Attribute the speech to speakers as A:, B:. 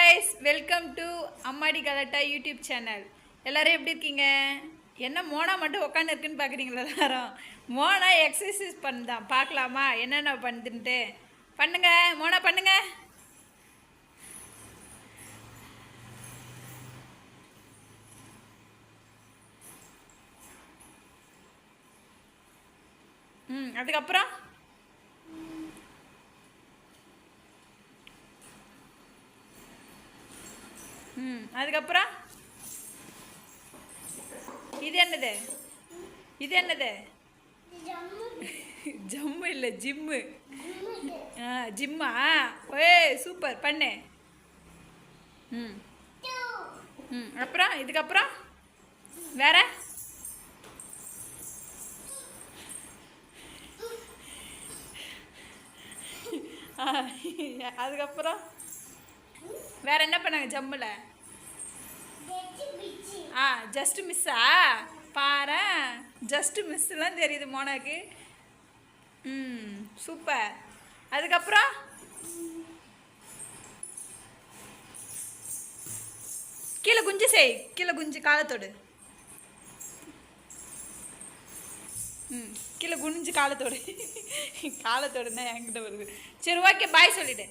A: guys, welcome to அம்மாடி கலாட்டா YouTube channel. எல்லாரும் எப்படி இருக்கீங்க? என்ன மோனா மட்டும் உட்காந்து இருக்குன்னு பார்க்குறீங்களா எல்லாரும்? மோனா எக்ஸசைஸ் பண்ணுதான். பார்க்கலாமா என்னென்ன பண்ணுதுன்ட்டு? பண்ணுங்க மோனா பண்ணுங்க. அதுக்கப்புறம் அதுக்கப்புறம் இது என்னது? இது என்னது? ஜம்மு இல்லை ஜிம்மு. ஜிம்மா? ஏய் சூப்பர் பண்ணு. அப்புறம் இதுக்கப்புறம் வேற அதுக்கப்புறம் வேற என்ன பண்ணாங்க ஜம்முல? ஜஸ்ட் மிஸ்ஸா? பாரு ஜஸ்ட் மிஸ்லாம் தெரியுது மோனாக்கு. சூப்பர். அதுக்கப்புறம் கீழே குஞ்சு செய். கீழே குஞ்சு காலத்தோடு. கீழே குனிஞ்சு காலத்தோடு. காலத்தோடுன்னா என்கிட்ட வருது. சரி ஓகே பாய் சொல்லிடு.